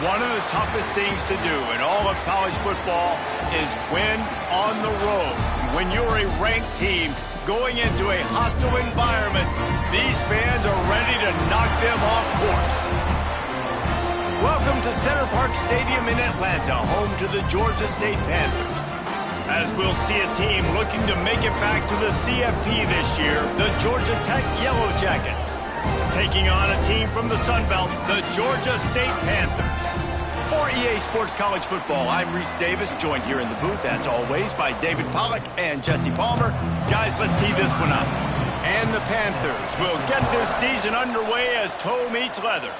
One of the toughest things to do in all of college football is win on the road. When you're a ranked team going into a hostile environment, these fans are ready to knock them off course. Welcome to Center Parc Stadium in Atlanta, home to the Georgia State Panthers. As we'll see a team looking to make it back to the CFP this year, the Georgia Tech Yellow Jackets. Taking on a team from the Sun Belt, the Georgia State Panthers. For EA Sports College Football, I'm Reese Davis, joined here in the booth, as always, by David Pollack and Jesse Palmer. Guys, let's tee this one up. And the Panthers will get this season underway as toe meets leather.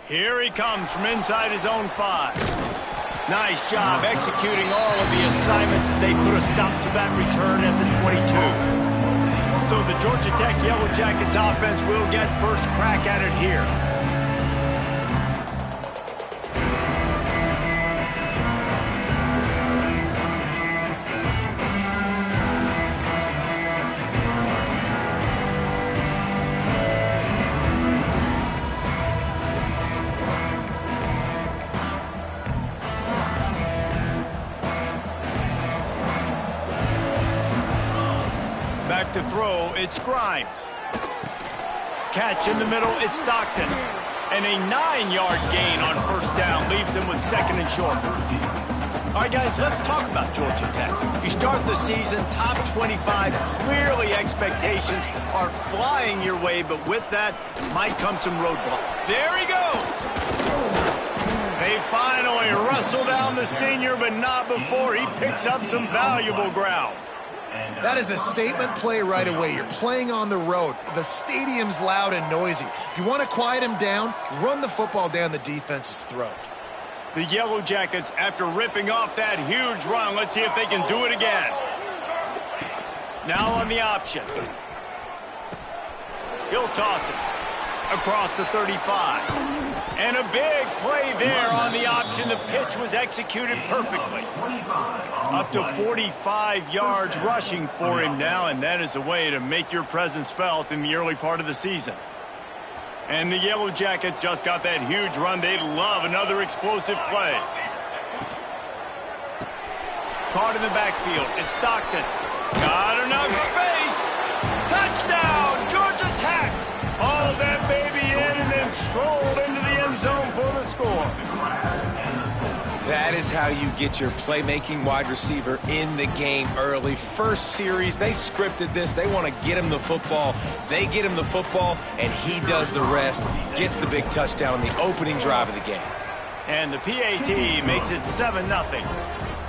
Here he comes from inside his own 5. Nice job executing all of the assignments as they put a stop to that return at the 22. So the Georgia Tech Yellow Jackets offense will get first crack at it here. Back to throw, it's Grimes. Catch in the middle, it's Stockton. And a 9-yard gain on first down leaves them with second and short. All right, guys, let's talk about Georgia Tech. You start the season top 25. Clearly, expectations are flying your way, but with that might come some roadblocks. There he goes. They finally wrestle down the senior, but not before he picks up some valuable ground. That is a statement play right away. You're playing on the road. The stadium's loud and noisy. If you want to quiet him down, run the football down the defense's throat. The Yellow Jackets, after ripping off that huge run, let's see if they can do it again. Now on the option. He'll toss it across the 35. And a big play there on the option. The pitch was executed perfectly. Up to 45 yards rushing for him now, and that is a way to make your presence felt in the early part of the season. And the Yellow Jackets just got that huge run. They'd love another explosive play. Caught in the backfield. It's Stockton. Got enough space. Touchdown, Georgia Tech. All that baby in and then strolled into the end zone for the score. That is how you get your playmaking wide receiver in the game early. First series, they scripted this. They want to get him the football. They get him the football, and he does the rest. Gets the big touchdown on the opening drive of the game. And the PAT makes it 7-0.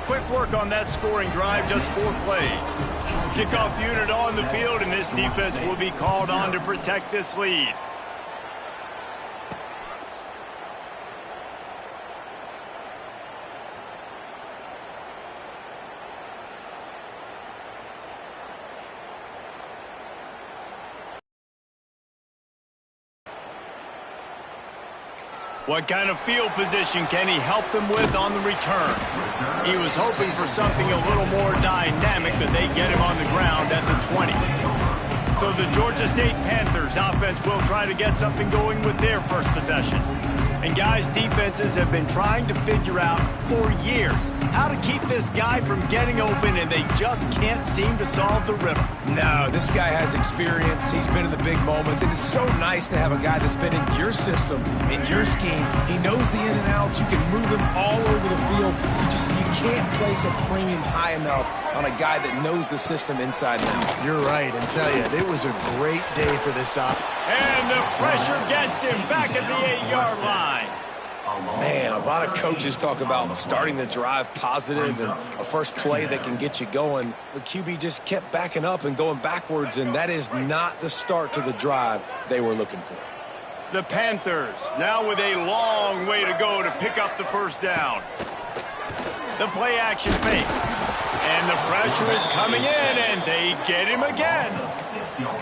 Quick work on that scoring drive, just 4 plays. Kickoff unit on the field, and this defense will be called on to protect this lead. What kind of field position can he help them with on the return? He was hoping for something a little more dynamic, but they get him on the ground at the 20. So the Georgia State Panthers offense will try to get something going with their first possession. And guys, defenses have been trying to figure out for years how to keep this guy from getting open, and they just can't seem to solve the riddle. No, this guy has experience. He's been in the big moments. It is so nice to have a guy that's been in your system, in your scheme. He knows the in and outs. You can move him all over the field. You can't place a premium high enough on a guy that knows the system inside and out. You're right, and tell you, it was a great day for this op. And the pressure gets him back at the 8-yard line. Man, a lot of coaches talk about starting the drive positive and a first play that can get you going. The QB just kept backing up and going backwards, and that is not the start to the drive they were looking for. The Panthers now with a long way to go to pick up the first down. The play action fake. And the pressure is coming in, and they get him again.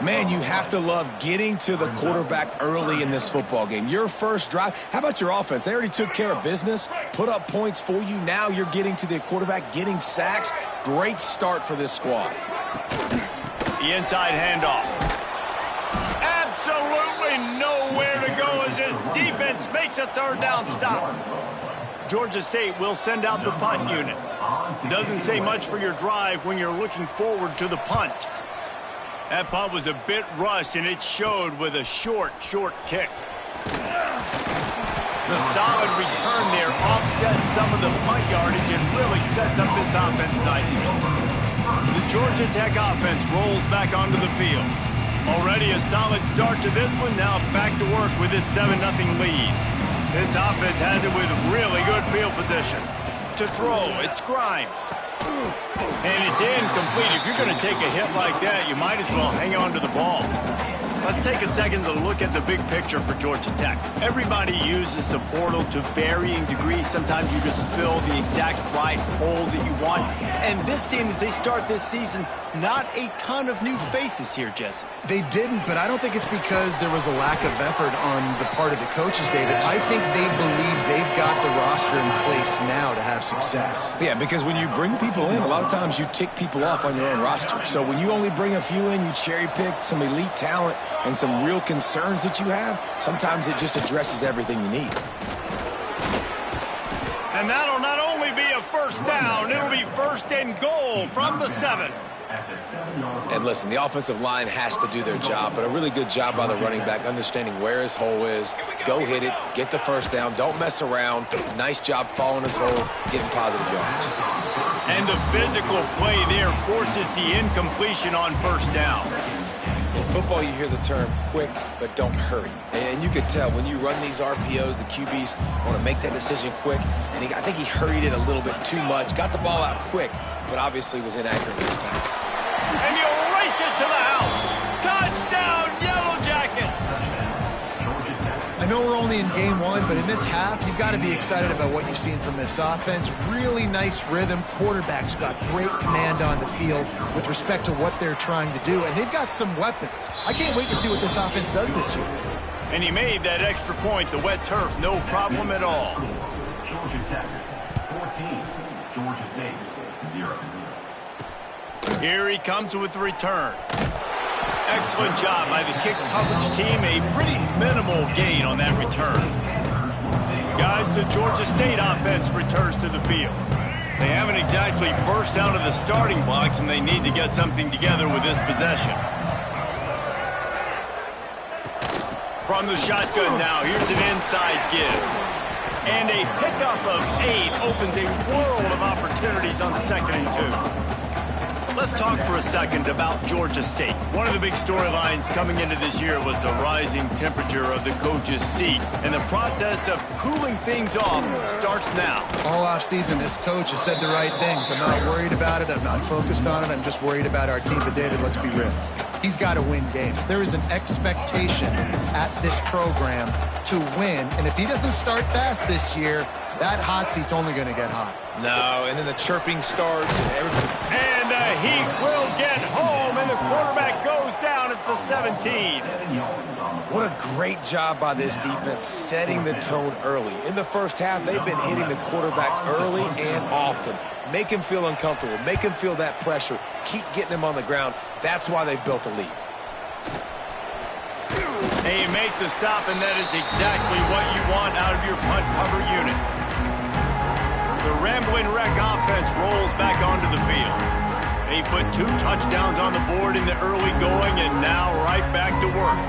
Man, you have to love getting to the quarterback early in this football game. Your first drive. How about your offense? They already took care of business, put up points for you. Now you're getting to the quarterback, getting sacks. Great start for this squad. The inside handoff. Absolutely nowhere to go as this defense makes a third down stop. Georgia State will send out the punt unit. Doesn't say much for your drive when you're looking forward to the punt. That punt was a bit rushed, and it showed with a short kick. The solid return there offsets some of the punt yardage and really sets up this offense nicely. The Georgia Tech offense rolls back onto the field. Already a solid start to this one. Now back to work with this 7-0 lead. This offense has it with really good field position. To throw, it's Grimes. And it's incomplete. If you're going to take a hit like that, you might as well hang on to the ball. Let's take a second to look at the big picture for Georgia Tech. Everybody uses the portal to varying degrees. Sometimes you just fill the exact right hole that you want. And this team, as they start this season, not a ton of new faces here, Jesse. They didn't, but I don't think it's because there was a lack of effort on the part of the coaches, David. I think they believe they've got the roster in place now to have success. Yeah, because when you bring people in, a lot of times you tick people off on your own roster. So when you only bring a few in, you cherry pick some elite talent and some real concerns that you have, sometimes it just addresses everything you need. And that'll not only be a first down, it'll be first and goal from the 7. And listen, the offensive line has to do their job, but a really good job by the running back understanding where his hole is. Go hit it, get the first down, don't mess around. Nice job following his hole, getting positive yards. And the physical play there forces the incompletion on first down. In football, you hear the term quick, but don't hurry. And you can tell when you run these RPOs, the QBs want to make that decision quick. And I think he hurried it a little bit too much, got the ball out quick, but obviously was inaccurate with his pass. And you race it to the house. Touchdown, Yellow Jackets. I know we're only in game one, but in this half, you've got to be excited about what you've seen from this offense. Really nice rhythm. Quarterback's got great command on the field with respect to what they're trying to do, and they've got some weapons. I can't wait to see what this offense does this year. And he made that extra point, the wet turf, no problem at all. Georgia Tech, 14. Georgia State, 0. Here he comes with the return. Excellent job by the kick coverage team. A pretty minimal gain on that return. Guys, the Georgia State offense returns to the field. They haven't exactly burst out of the starting blocks, and they need to get something together with this possession. From the shotgun now, here's an inside give. And a pickup of 8 opens a world of opportunities on 2nd and 2. Let's talk for a second about Georgia State. One of the big storylines coming into this year was the rising temperature of the coach's seat. And the process of cooling things off starts now. All offseason, this coach has said the right things. I'm not worried about it. I'm not focused on it. I'm just worried about our team. But, David, let's be real. He's got to win games. There is an expectation at this program to win. And if he doesn't start fast this year, that hot seat's only going to get hot. No, and then the chirping starts and everything. And the Heat will get home, and the quarterback goes down at the 17. What a great job by this defense setting the tone early. In the first half, they've been hitting the quarterback early and often. Make him feel uncomfortable. Make him feel that pressure. Keep getting him on the ground. That's why they've built a lead. And you make the stop, and that is exactly what you want out of your punt cover unit. The Ramblin' Wreck offense rolls back onto the field. They put 2 touchdowns on the board in the early going, and now right back to work.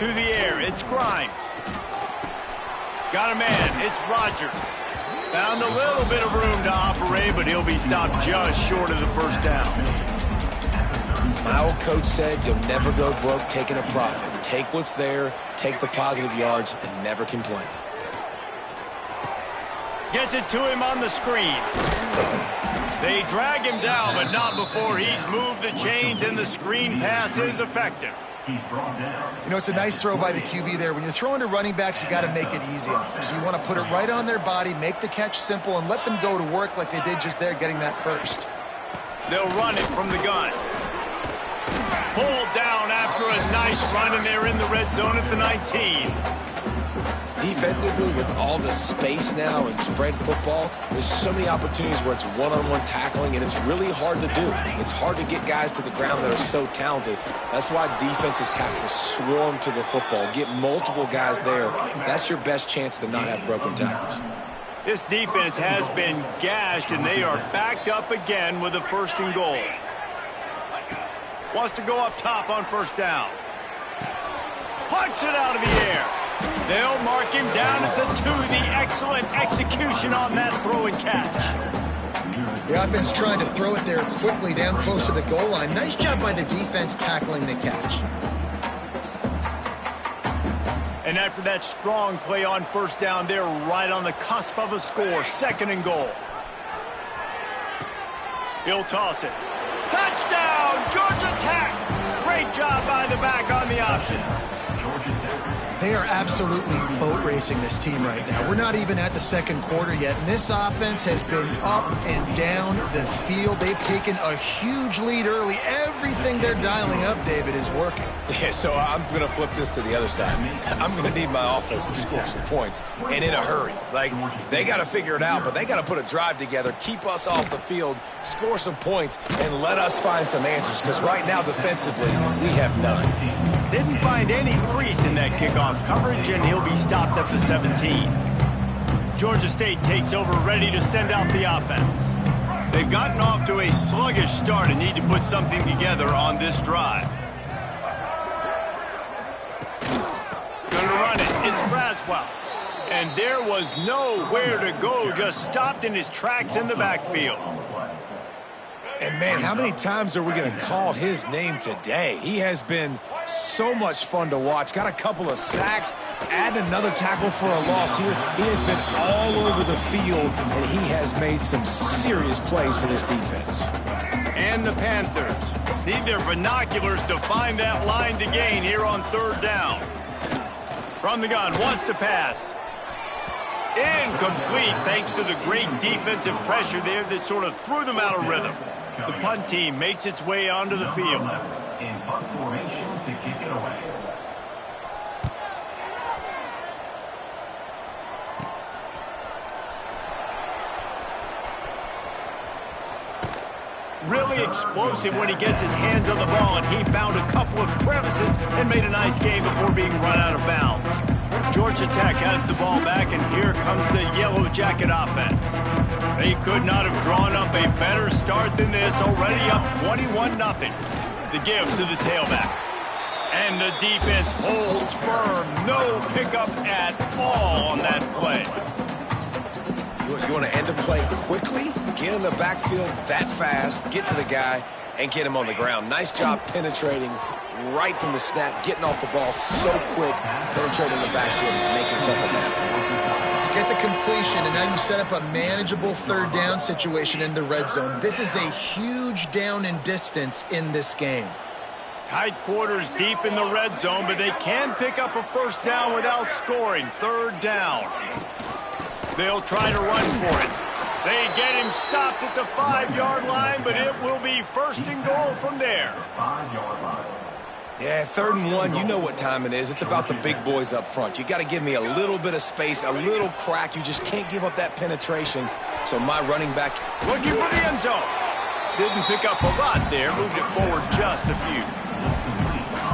To the air, it's Grimes. Got a man, it's Rogers. Found a little bit of room to operate, but he'll be stopped just short of the first down. My old coach said you'll never go broke taking a profit. Take what's there, take the positive yards, and never complain. Gets it to him on the screen. They drag him down, but not before he's moved the chains, and the screen pass is effective. You know, it's a nice throw by the QB there. When you're throwing to running backs, you got to make it easy on them. So you want to put it right on their body, make the catch simple, and let them go to work like they did just there, getting that first. They'll run it from the gun. Pulled down after a nice run, and they're in the red zone at the 19. Defensively, with all the space now and spread football, there's so many opportunities where it's one-on-one tackling, and it's really hard to do. It's hard to get guys to the ground that are so talented. That's why defenses have to swarm to the football, get multiple guys there. That's your best chance to not have broken tackles. This defense has been gashed, and they are backed up again with a 1st and goal. Wants to go up top on 1st down. Punts it out of the air. They'll mark him down at the 2. The excellent execution on that throw and catch. The offense trying to throw it there quickly down close to the goal line. Nice job by the defense tackling the catch. And after that strong play on 1st down, they're right on the cusp of a score. 2nd and goal. He'll toss it. Touchdown, Georgia Tech. Great job by the back on the option. They are absolutely boat racing this team right now. We're not even at the 2nd quarter yet, and this offense has been up and down the field. They've taken a huge lead early. Everything they're dialing up, David, is working. Yeah, so I'm going to flip this to the other side. I'm going to need my offense to score some points, and in a hurry. Like, they got to figure it out, but they got to put a drive together, keep us off the field, score some points, and let us find some answers, because right now, defensively, we have none. Didn't find any crease in that kickoff coverage, and he'll be stopped at the 17. Georgia State takes over, ready to send out the offense. They've gotten off to a sluggish start and need to put something together on this drive. Gonna run it. It's Braswell. And there was nowhere to go, just stopped in his tracks in the backfield. And, man, how many times are we going to call his name today? He has been so much fun to watch. Got a couple of sacks, add another tackle for a loss here. He has been all over the field, and he has made some serious plays for this defense. And the Panthers need their binoculars to find that line to gain here on 3rd down. From the gun, wants to pass. Incomplete, thanks to the great defensive pressure there that sort of threw them out of rhythm. The punt team makes its way onto the field. In punt formation to kick it away. Really explosive when he gets his hands on the ball, and he found a couple of crevices and made a nice game before being run out of bounds. Georgia Tech has the ball back, and here comes the Yellow Jacket offense. They could not have drawn up a better start than this, already up 21-0. The give to the tailback. And the defense holds firm. No pickup at all on that play. You want to end a play quickly, get in the backfield that fast, get to the guy, and get him on the ground. Nice job penetrating right from the snap, getting off the ball so quick, penetrating the backfield, making something happen. Get the completion, and now you set up a manageable 3rd down situation in the red zone. This is a huge down in distance in this game. Tight quarters deep in the red zone, but they can pick up a 1st down without scoring. 3rd down. They'll try to run for it. They get him stopped at the 5-yard line, but it will be 1st and goal from there. 5-yard line. Yeah, 3rd and 1, you know what time it is. It's about the big boys up front. You got to give me a little bit of space, a little crack. You just can't give up that penetration. So my running back looking for the end zone. Didn't pick up a lot there, moved it forward just a few.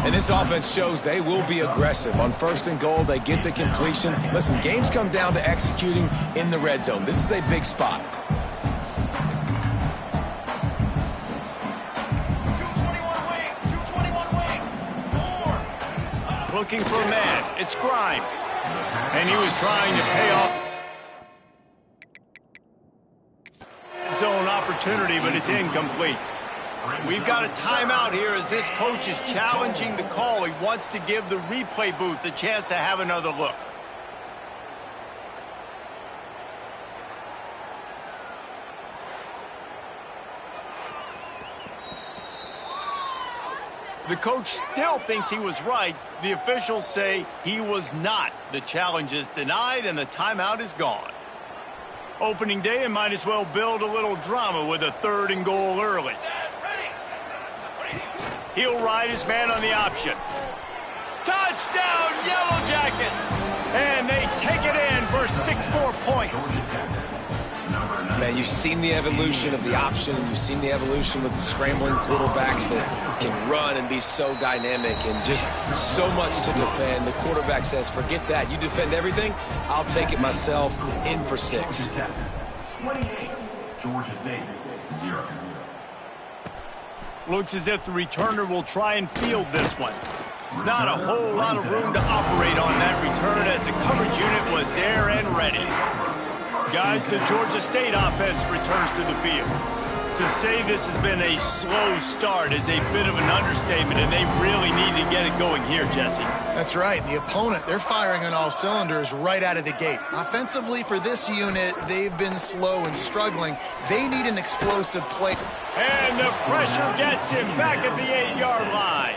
And this offense shows they will be aggressive. On 1st and goal, they get the completion. Listen, games come down to executing in the red zone. This is a big spot. Looking for a man. It's Grimes. And he was trying to pay off zone opportunity, but it's incomplete. We've got a timeout here as this coach is challenging the call. He wants to give the replay booth a chance to have another look. The coach still thinks he was right. The officials say he was not. The challenge is denied and the timeout is gone. Opening day and might as well build a little drama with a 3rd and goal early. He'll ride his man on the option. Touchdown, Yellow Jackets! And they take it in for 6 more points. Man, you've seen the evolution of the option, and you've seen the evolution with the scrambling quarterbacks that can run and be so dynamic and just so much to defend. The quarterback says, forget that. You defend everything, I'll take it myself. In for 6. 28, Georgia State, 0. Looks as if the returner will try and field this one. Not a whole lot of room to operate on that return as the coverage unit was there and ready. Guys, the Georgia State offense returns to the field. To say this has been a slow start is a bit of an understatement, and they really need to get it going here, Jesse. That's right. The opponent, they're firing on all cylinders right out of the gate. Offensively, for this unit, they've been slow and struggling. They need an explosive play. And the pressure gets him back at the 8-yard line.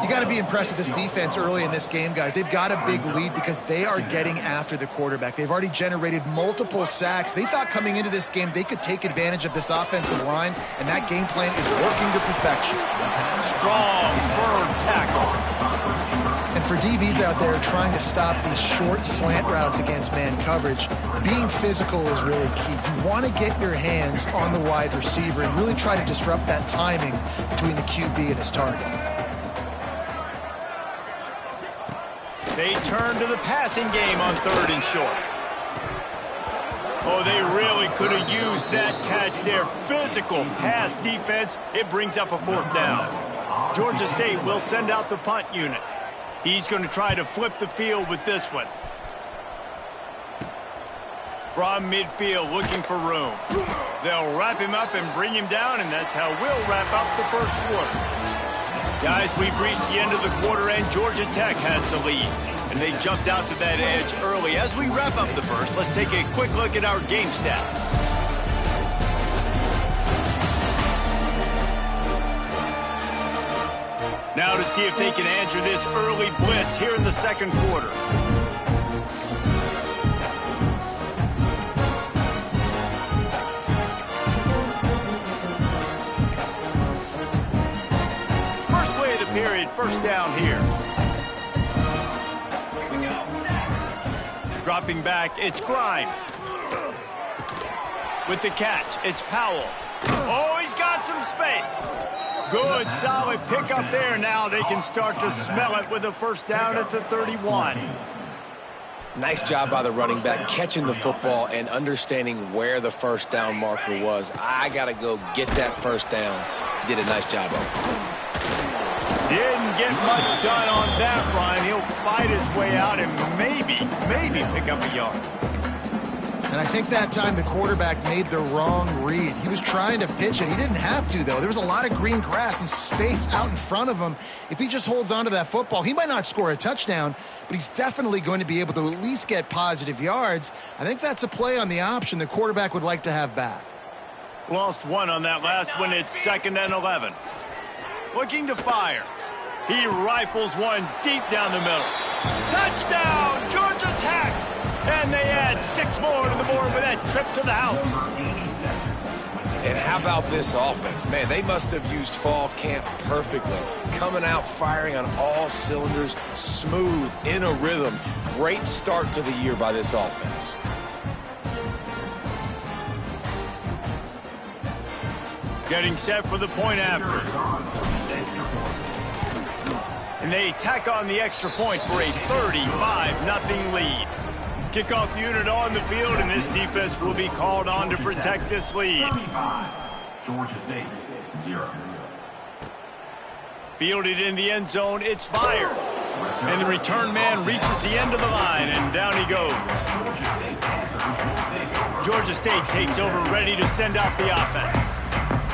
You got to be impressed with this defense early in this game, guys. They've got a big lead because they are getting after the quarterback. They've already generated multiple sacks. They thought coming into this game they could take advantage of this offensive line, and that game plan is working to perfection. Strong, firm tackle. And for DBs out there trying to stop these short slant routes against man coverage, being physical is really key. You want to get your hands on the wide receiver and really try to disrupt that timing between the QB and his target. They turn to the passing game on 3rd and short. Oh, they really could have used that catch there. Physical pass defense. It brings up a 4th down. Georgia State will send out the punt unit. He's going to try to flip the field with this one. From midfield, looking for room. They'll wrap him up and bring him down, and that's how we'll wrap up the 1st quarter. Guys, we've reached the end of the quarter, and Georgia Tech has the lead. And they jumped out to that edge early. As we wrap up the 1st, let's take a quick look at our game stats. Now to see if they can answer this early blitz here in the 2nd quarter. Period, 1st down here. Dropping back, it's Grimes. With the catch, it's Powell. Oh, he's got some space. Good, solid pickup there. Now they can start to smell it with a 1st down at the 31. Nice job by the running back, catching the football and understanding where the 1st down marker was. I got to go get that 1st down. He did a nice job of it. Didn't get much done on that run. He'll fight his way out and maybe pick up a yard. And I think that time the quarterback made the wrong read. He was trying to pitch it. He didn't have to, though. There was a lot of green grass and space out in front of him. If he just holds on to that football, he might not score a touchdown, but he's definitely going to be able to at least get positive yards. I think that's a play on the option the quarterback would like to have back. Lost 1 on that last one. It's 2nd and 11. Looking to fire. He rifles one deep down the middle. Touchdown, Georgia Tech! And they add 6 more to the board with that trip to the house. And how about this offense? Man, they must have used fall camp perfectly. Coming out, firing on all cylinders, smooth, in a rhythm. Great start to the year by this offense. Getting set for the point after. And they tack on the extra point for a 35-0 lead. Kickoff unit on the field, and this defense will be called on to protect this lead. Georgia State, 0. Fielded in the end zone, it's fired. And the return man reaches the end of the line, and down he goes. Georgia State takes over, ready to send out the offense.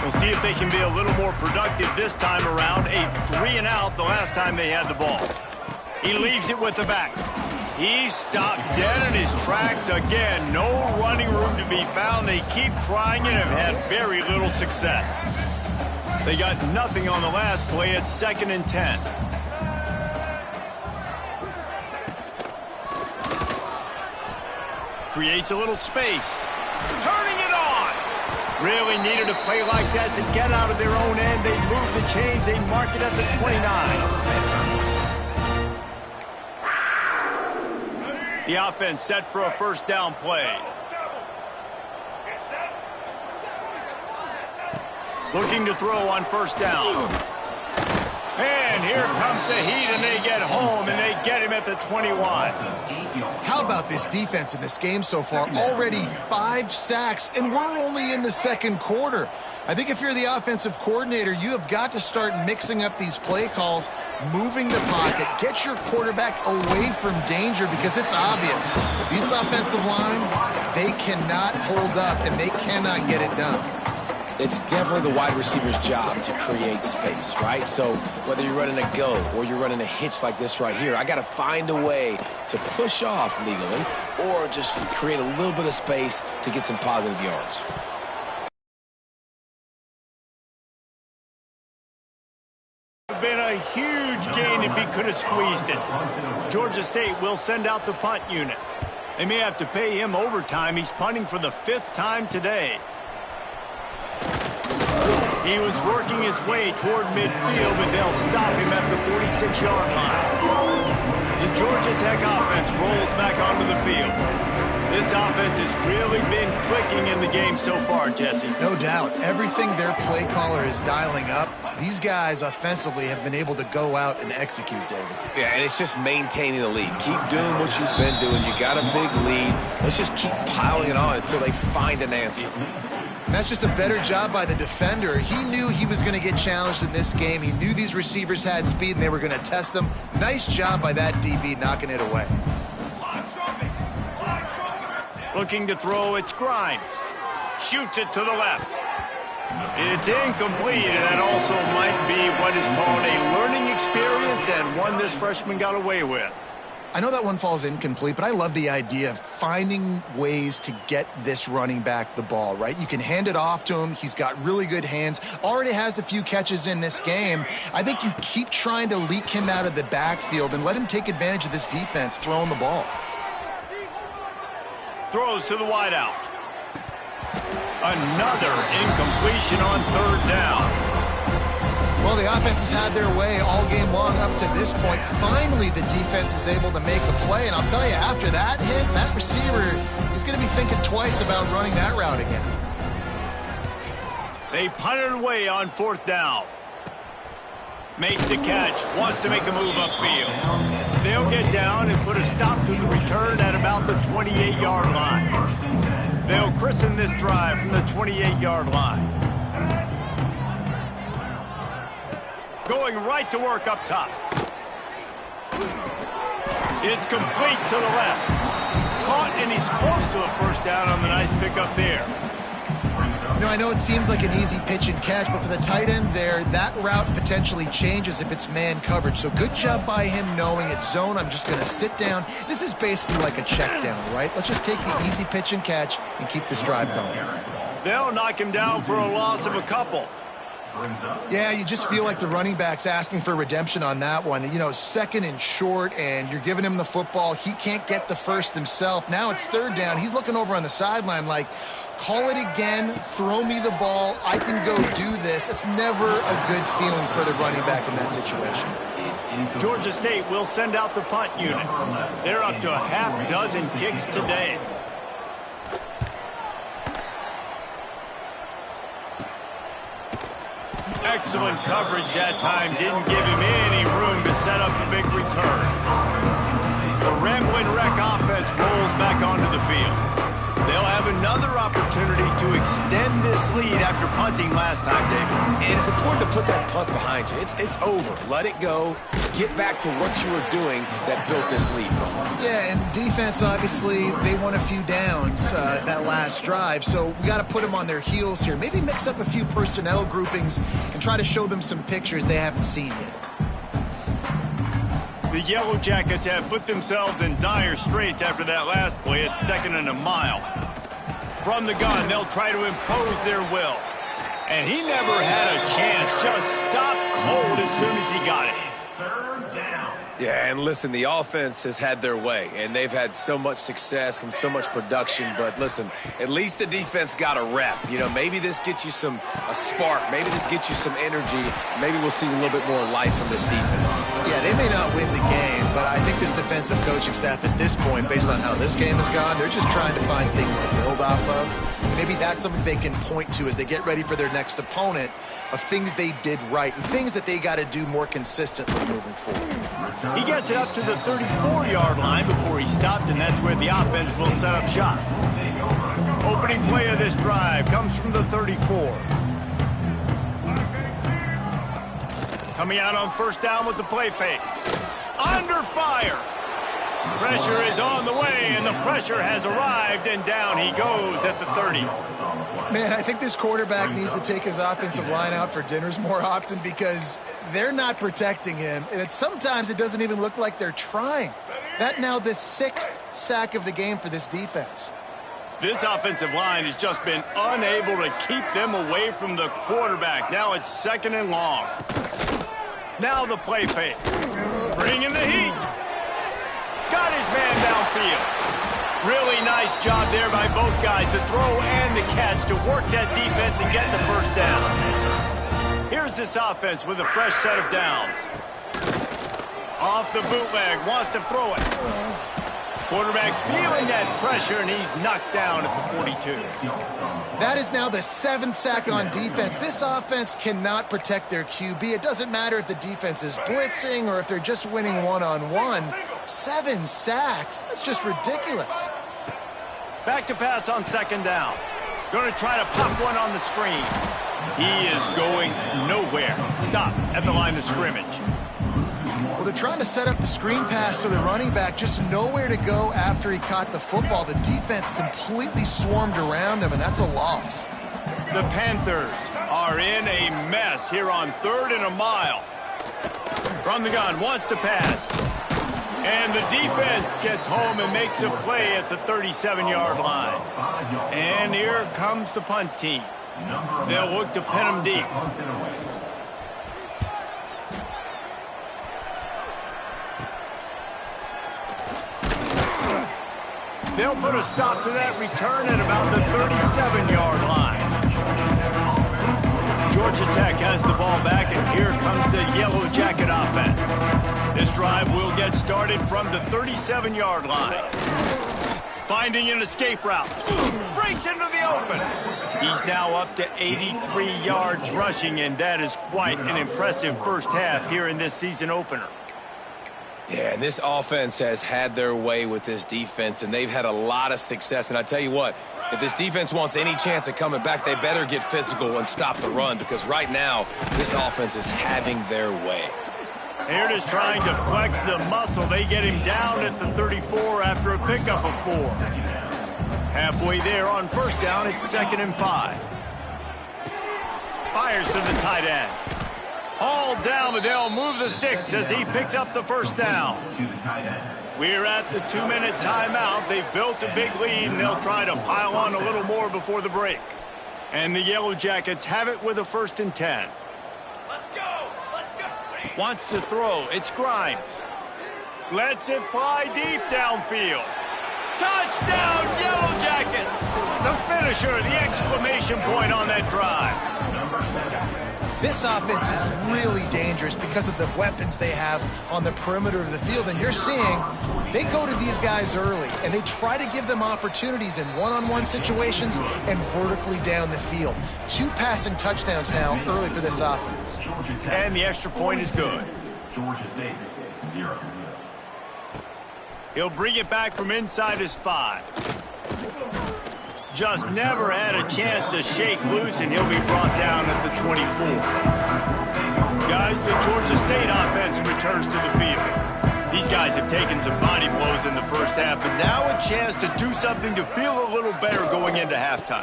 We'll see if they can be a little more productive this time around. A 3-and-out the last time they had the ball. He leaves it with the back. He's stopped dead in his tracks again. No running room to be found. They keep trying it and have had very little success. They got nothing on the last play. It's 2nd and 10. Creates a little space. Turning it on. Really needed a play like that to get out of their own end. They move the chains. They mark it at the 29. The offense set for a first down play. Looking to throw on first down. And here comes the heat, and they get home, and they get him at the 21. How about this defense in this game so far? Already 5 sacks, and we're only in the second quarter. I think if you're the offensive coordinator, you have got to start mixing up these play calls, moving the pocket, get your quarterback away from danger, because it's obvious. This offensive line, they cannot hold up, and they cannot get it done. It's definitely the wide receiver's job to create space, right? So whether you're running a go or you're running a hitch like this right here, I got to find a way to push off legally or just create a little bit of space to get some positive yards. Been a huge gain if he could have squeezed it. Georgia State will send out the punt unit. They may have to pay him overtime. He's punting for the 5th time today. He was working his way toward midfield, but they'll stop him at the 46-yard line. The Georgia Tech offense rolls back onto the field. This offense has really been clicking in the game so far, Jesse. No doubt. Everything their play caller is dialing up, these guys offensively have been able to go out and execute, David. Yeah, and it's just maintaining the lead. Keep doing what you've been doing. You got a big lead. Let's just keep piling it on until they find an answer. And that's just a better job by the defender. He knew he was going to get challenged in this game. He knew these receivers had speed and they were going to test them. Nice job by that DB knocking it away. Looking to throw, it's Grimes. Shoots it to the left. It's incomplete, and that also might be what is called a learning experience and one this freshman got away with. I know that one falls incomplete, but I love the idea of finding ways to get this running back the ball, right? You can hand it off to him. He's got really good hands. Already has a few catches in this game. I think you keep trying to leak him out of the backfield and let him take advantage of this defense throwing the ball. Throws to the wideout. Another incompletion on 3rd down. Well, the offense has had their way all game long up to this point. Finally, the defense is able to make a play. And I'll tell you, after that hit, that receiver is going to be thinking twice about running that route again. They punt it away on 4th down. Makes the catch. Wants to make a move upfield. They'll get down and put a stop to the return at about the 28-yard line. They'll christen this drive from the 28-yard line. Going right to work up top. It's complete to the left. Caught, and he's close to a first down on the nice pickup there. You know, I know it seems like an easy pitch and catch, but for the tight end there, that route potentially changes if it's man coverage. So good job by him knowing it's zone. I'm just going to sit down. This is basically like a check down, right? Let's just take the easy pitch and catch and keep this drive going. They'll knock him down for a loss of a couple. Yeah, you just feel like the running back's asking for redemption on that one. You know, 2nd and short, and you're giving him the football. He can't get the first himself. Now it's 3rd down. He's looking over on the sideline like, call it again, throw me the ball, I can go do this. It's never a good feeling for the running back in that situation. Georgia State will send out the punt unit. They're up to a half dozen kicks today. Excellent coverage that time. Didn't give him any room to set up a big return. The Ramblin' Wreck offense rolls back onto the field. They'll have another opportunity to extend this lead after punting last time, David. And it's important to put that punt behind you. It's over. Let it go. Get back to what you were doing that built this lead, bro. Yeah, and defense, obviously, they won a few downs that last drive, so we got to put them on their heels here. Maybe mix up a few personnel groupings and try to show them some pictures they haven't seen yet. The Yellow Jackets have put themselves in dire straits after that last play at 2nd and a mile. From the gun, they'll try to impose their will. And he never had a chance. Just stopped cold as soon as he got it. Third down. Yeah, and listen, the offense has had their way, and they've had so much success and so much production. But listen, at least the defense got a rep. You know, maybe this gets you a spark. Maybe this gets you some energy. Maybe we'll see a little bit more life from this defense. Yeah, they may not win the game, but I think this defensive coaching staff at this point, based on how this game has gone, they're just trying to find things to build off of. Maybe that's something they can point to as they get ready for their next opponent, of things they did right and things that they got to do more consistently moving forward. He gets it up to the 34-yard line before he stopped, and that's where the offense will set up shop. Opening play of this drive comes from the 34. Coming out on first down with the play fake. Under fire. Pressure is on the way, and the pressure has arrived, and down he goes at the 30. Man, I think this quarterback needs to take his offensive line out for dinners more often because they're not protecting him, and sometimes it doesn't even look like they're trying. That now the 6th sack of the game for this defense. This offensive line has just been unable to keep them away from the quarterback. Now it's 2nd and long. Now the play fake. Bringing the heat. Got his man downfield. Really nice job there by both guys to throw and the catch to work that defense and get the first down. Here's this offense with a fresh set of downs. Off the bootleg, wants to throw it. Quarterback feeling that pressure, and he's knocked down at the 42. That is now the 7th sack on defense. This offense cannot protect their QB. It doesn't matter if the defense is blitzing or if they're just winning one-on-one. 7 sacks. That's just ridiculous. Back to pass on 2nd down. Going to try to pop one on the screen. He is going nowhere. Stop at the line of scrimmage. Well, they're trying to set up the screen pass to the running back, just nowhere to go after he caught the football. The defense completely swarmed around him, and that's a loss. The Panthers are in a mess here on 3rd and a mile. From the gun, wants to pass. And the defense gets home and makes a play at the 37-yard line. And here comes the punt team. They'll look to pin him deep. They'll put a stop to that return at about the 37-yard line. Georgia Tech has the ball back, and here comes the Yellow Jacket offense. This drive will get started from the 37-yard line. Finding an escape route. Breaks into the open. He's now up to 83 yards rushing, and that is quite an impressive first half here in this season opener. Yeah, and this offense has had their way with this defense, and they've had a lot of success. And I tell you what, if this defense wants any chance of coming back, they better get physical and stop the run, because right now, this offense is having their way. Here it is trying to flex the muscle. They get him down at the 34 after a pickup of 4. Halfway there on first down, it's 2nd and 5. Fires to the tight end. All down, but they'll move the sticks as he picks up the first down. We're at the 2-minute timeout. They've built a big lead, and they'll try to pile on a little more before the break. And the Yellow Jackets have it with a 1st and 10. Let's go! Let's go! Wants to throw. It's Grimes. Lets it fly deep downfield. Touchdown, Yellow Jackets! The finisher, the exclamation point on that drive. This offense is really dangerous because of the weapons they have on the perimeter of the field. And you're seeing they go to these guys early, and they try to give them opportunities in one-on-one situations and vertically down the field. 2 passing touchdowns now early for this offense. And the extra point is good. Georgia State, 0. He'll bring it back from inside his 5. Just never had a chance to shake loose, and he'll be brought down at the 24. Guys, the Georgia State offense returns to the field. These guys have taken some body blows in the first half, but now a chance to do something to feel a little better going into halftime.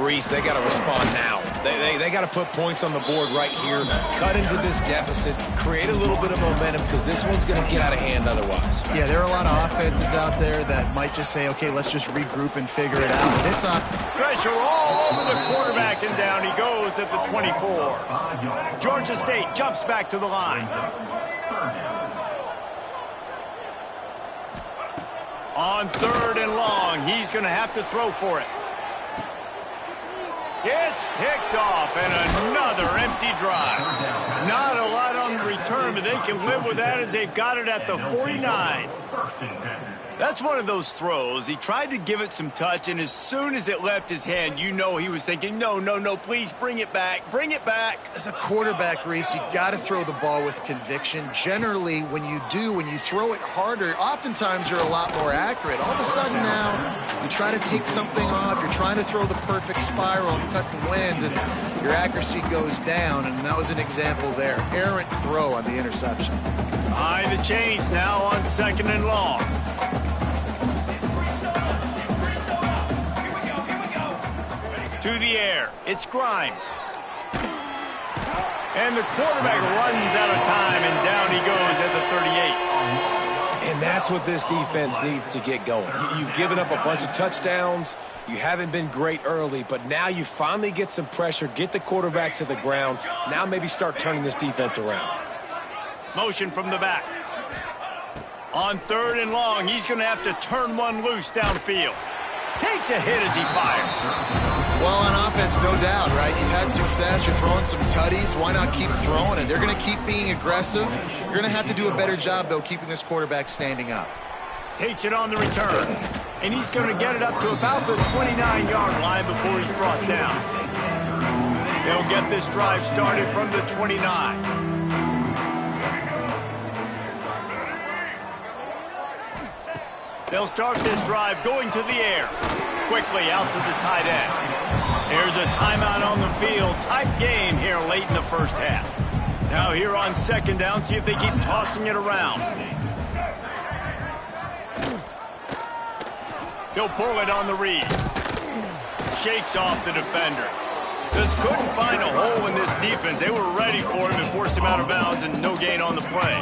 Reese, they got to respond now. They got to put points on the board right here, cut into this deficit, create a little bit of momentum, because this one's going to get out of hand otherwise. Yeah, there are a lot of offenses out there that might just say, okay, let's just regroup and figure it out. This pressure all over the quarterback, and down he goes at the 24. Georgia State jumps back to the line. On 3rd and long, he's going to have to throw for it. It's picked off, and another empty drive. Not a lot on the return, but they can live with that as they've got it at the 49. That's one of those throws. He tried to give it some touch, and as soon as it left his hand, you know he was thinking, no, no, no, please bring it back. Bring it back. As a quarterback, Reese, you got to throw the ball with conviction. Generally, when you throw it harder, oftentimes you're a lot more accurate. All of a sudden now, you try to take something off, you're trying to throw the perfect spiral and cut the wind, and your accuracy goes down, and that was an example there. Errant throw on the interception. Behind the chains now on 2nd and long. To the air, it's Grimes. And the quarterback runs out of time, and down he goes at the 38. And that's what this defense needs to get going. You've given up a bunch of touchdowns. You haven't been great early, but now you finally get some pressure, get the quarterback to the ground. Now maybe start turning this defense around. Motion from the back. On 3rd and long, he's going to have to turn one loose downfield. Takes a hit as he fires. Well, on offense, no doubt, right? You've had success. You're throwing some tutties. Why not keep throwing it? They're going to keep being aggressive. You're going to have to do a better job, though, keeping this quarterback standing up. Takes it on the return. And he's going to get it up to about the 29-yard line before he's brought down. They'll get this drive started from the 29. They'll start this drive going to the air. Quickly out to the tight end. There's a timeout on the field. Tight game here late in the first half. Now here on 2nd down, see if they keep tossing it around. He'll pull it on the read. Shakes off the defender. Just couldn't find a hole in this defense. They were ready for him and forced him out of bounds, and no gain on the play.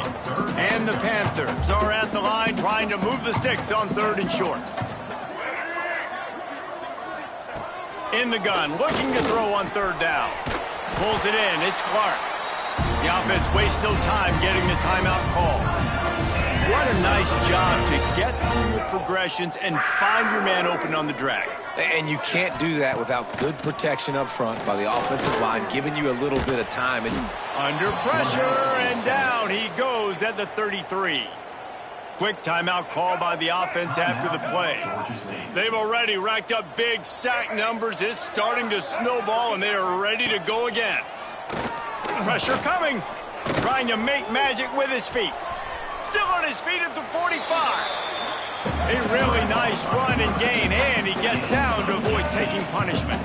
And the Panthers are at the line trying to move the sticks on 3rd and short. In the gun, looking to throw on 3rd down. Pulls it in, it's Clark. The offense wastes no time getting the timeout call. What a nice job to get through your progressions and find your man open on the drag. And you can't do that without good protection up front by the offensive line, giving you a little bit of time. Under pressure, and down he goes at the 33. Quick timeout call by the offense after the play. They've already racked up big sack numbers. It's starting to snowball, and they are ready to go again. Pressure coming. Trying to make magic with his feet. Still on his feet at the 45. A really nice run and gain, and he gets down to avoid taking punishment.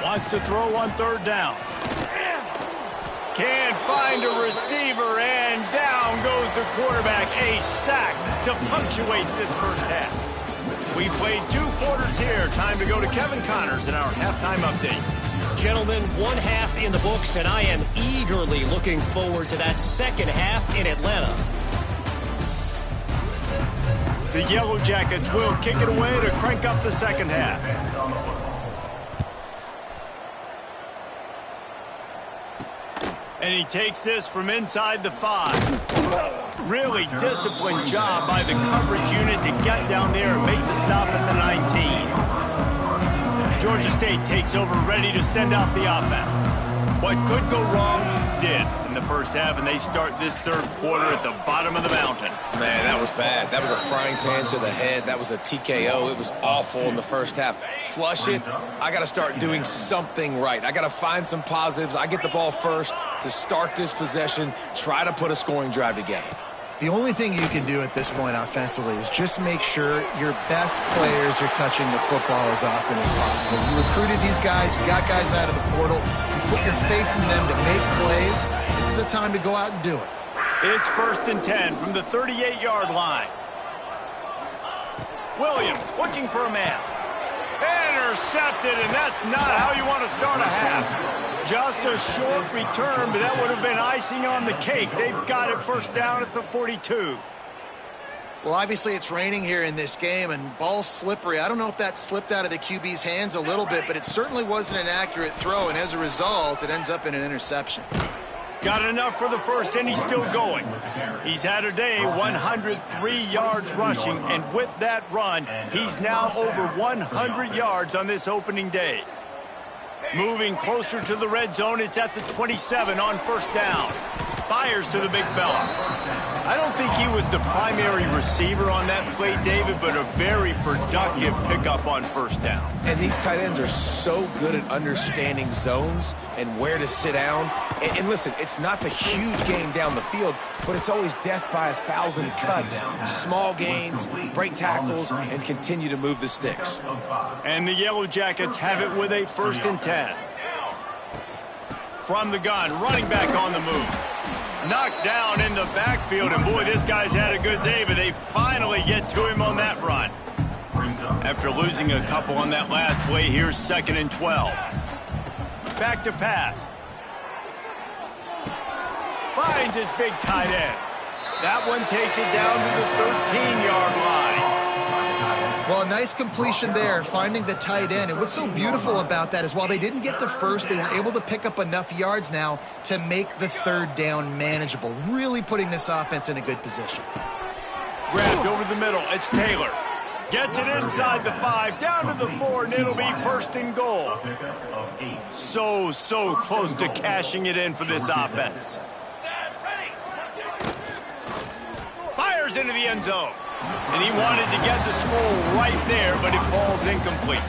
Wants to throw on 3rd down. Can't find a receiver, and down goes the quarterback. A sack to punctuate this first half. We played 2 quarters here. Time to go to Kevin Connors in our halftime update. Gentlemen, 1 half in the books, and I am eagerly looking forward to that 2nd half in Atlanta. The Yellow Jackets will kick it away to crank up the 2nd half. And he takes this from inside the 5. Really disciplined job by the coverage unit to get down there and make the stop at the 19. Georgia State takes over, ready to send out the offense. What could go wrong did in the first half, and they start this 3rd quarter at the bottom of the mountain. Man, that was bad. That was a frying pan to the head. That was a TKO. It was awful in the first half. Flush it. I got to start doing something right. I got to find some positives. I get the ball first to start this possession, try to put a scoring drive together. The only thing you can do at this point offensively is just make sure your best players are touching the football as often as possible. You recruited these guys, you got guys out of the portal, you put your faith in them to make plays. This is a time to go out and do it. It's 1st and 10 from the 38-yard line. Williams looking for a man. Intercepted, and that's not how you want to start a half. Just a short return, but that would have been icing on the cake. They've got it 1st down at the 42. Well, obviously it's raining here in this game, and ball's slippery. I don't know if that slipped out of the QB's hands a little bit, but it certainly wasn't an accurate throw, and as a result, it ends up in an interception. Got enough for the first, and he's still going. He's had a day, 103 yards rushing, and with that run, he's now over 100 yards on this opening day. Moving closer to the red zone, it's at the 27 on first down. Fires to the big fella. I don't think he was the primary receiver on that play, David, but a very productive pickup on first down. And these tight ends are so good at understanding zones and where to sit down. And listen, it's not the huge gain down the field, but it's always death by 1,000 cuts. Small gains, break tackles, and continue to move the sticks. And the Yellow Jackets have it with a 1st and 10. From the gun, running back on the move. Knocked down in the backfield, and boy, this guy's had a good day, but they finally get to him on that run. After losing a couple on that last play, here's 2nd and 12. Back to pass. Finds his big tight end. That one takes it down to the 13-yard line. Well, a nice completion there, finding the tight end. And what's so beautiful about that is while they didn't get the first, they were able to pick up enough yards now to make the 3rd down manageable, really putting this offense in a good position. Grabbed over the middle. It's Taylor. Gets it inside the 5, down to the 4, and it'll be 1st and goal. So close to cashing it in for this offense. Fires into the end zone. And he wanted to get the score right there, but it falls incomplete.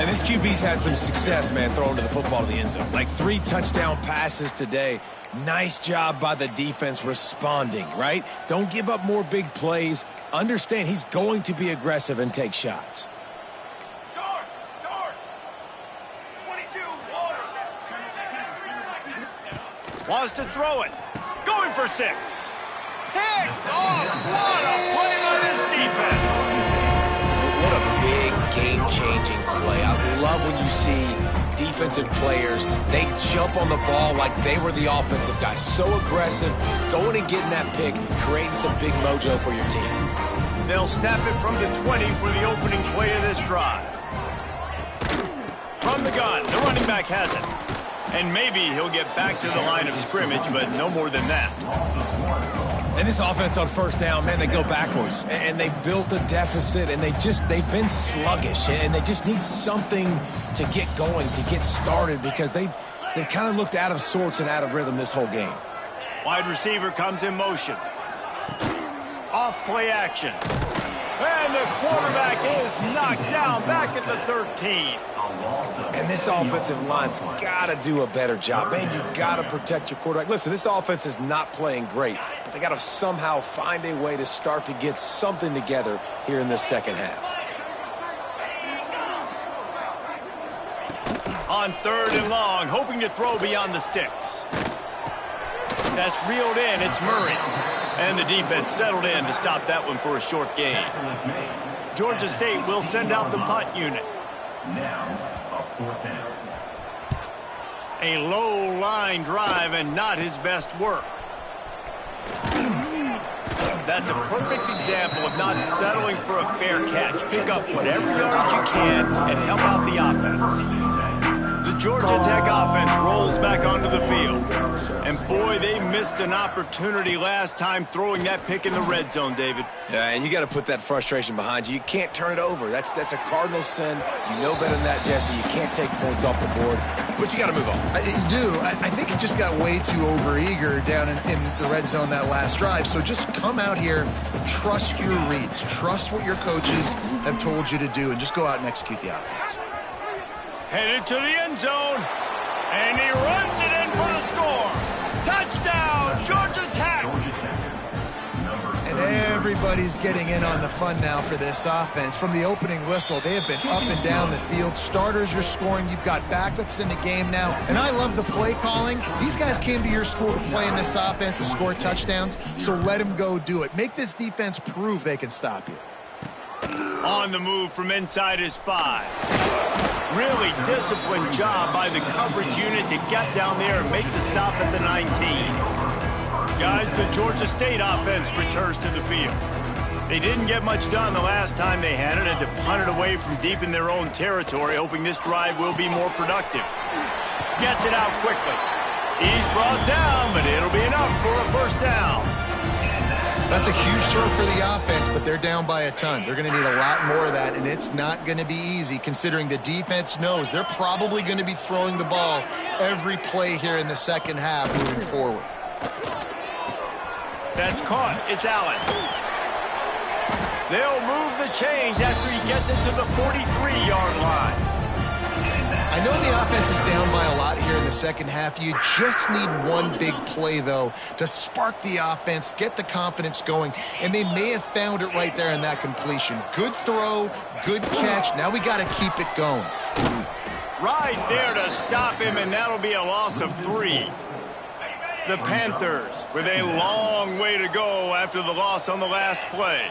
And this QB's had some success, man, throwing to the football to the end zone. Like 3 touchdown passes today. Nice job by the defense responding, right? Don't give up more big plays. Understand he's going to be aggressive and take shots. Wants to throw it. Going for 6. Picked off. What a play by this defense. What a big game-changing play. I love when you see defensive players, they jump on the ball like they were the offensive guys. So aggressive, going and getting that pick, creating some big mojo for your team. They'll snap it from the 20 for the opening play of this drive. From the gun, the running back has it. And maybe he'll get back to the line of scrimmage, but no more than that. And this offense on first down, man, they go backwards. And they built a deficit, and they've been sluggish. And they just need something to get going, to get started, because they've kind of looked out of sorts and out of rhythm this whole game. Wide receiver comes in motion. Off play action. And the quarterback is knocked down back at the 13. And this offensive line's got to do a better job. Man, you got to protect your quarterback. Listen, this offense is not playing great, but they got to somehow find a way to start to get something together here in this second half. On 3rd and long, hoping to throw beyond the sticks. That's reeled in. It's Murray. And the defense settled in to stop that one for a short gain. Georgia State will send out the punt unit. A low line drive and not his best work. That's a perfect example of not settling for a fair catch. Pick up whatever yardage you can and help out the offense. The Georgia Tech offense rolls back onto the field. And boy, they missed an opportunity last time throwing that pick in the red zone, David. Yeah, and you got to put that frustration behind you. You can't turn it over. That's a cardinal sin. You know better than that, Jesse. You can't take points off the board, but you got to move on. You do. I think he just got way too overeager down in the red zone that last drive. So just come out here, trust your reads, trust what your coaches have told you to do, and just go out and execute the offense. Headed to the end zone, and he runs it in for the score. Touchdown, Georgia Tech! And everybody's getting in on the fun now for this offense. From the opening whistle, they have been up and down the field. Starters are scoring. You've got backups in the game now. And I love the play calling. These guys came to your school to play in this offense to score touchdowns, so let them go do it. Make this defense prove they can stop you. On the move from inside his 5. Really disciplined job by the coverage unit to get down there and make the stop at the 19. Guys, the Georgia State offense returns to the field. They didn't get much done the last time they had it, and to punt it away from deep in their own territory, hoping this drive will be more productive. Gets it out quickly. He's brought down, but it'll be enough for a first down. That's a huge throw for the offense, but they're down by a ton. They're going to need a lot more of that, and it's not going to be easy considering the defense knows they're probably going to be throwing the ball every play here in the second half moving forward. That's caught. It's Allen. They'll move the chains after he gets it to the 43-yard line. I know the offense is down by a lot here in the second half. You just need one big play, though, to spark the offense, get the confidence going, and they may have found it right there in that completion. Good throw, good catch. Now we got to keep it going. Right there to stop him, and that'll be a loss of 3. The Panthers with a long way to go after the loss on the last play.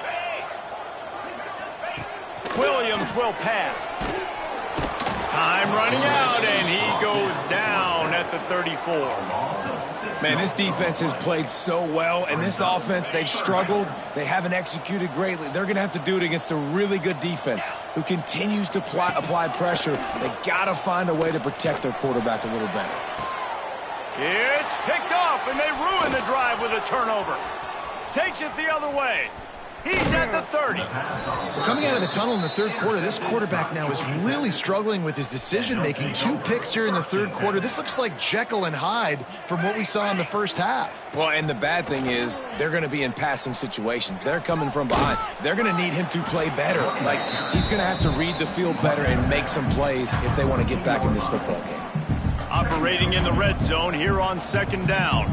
Williams will pass. Time running out, and he goes down at the 34. Man, this defense has played so well, and this offense, they've struggled. They haven't executed greatly. They're going to have to do it against a really good defense who continues to apply pressure. They got to find a way to protect their quarterback a little better. It's picked off, and they ruin the drive with a turnover. Takes it the other way. He's at the 30. Coming out of the tunnel in the third quarter, this quarterback now is really struggling with his decision-making. 2 picks here in the third quarter. This looks like Jekyll and Hyde from what we saw in the first half. Well, and the bad thing is they're going to be in passing situations. They're coming from behind. They're going to need him to play better. Like, he's going to have to read the field better and make some plays if they want to get back in this football game. Operating in the red zone here on second down.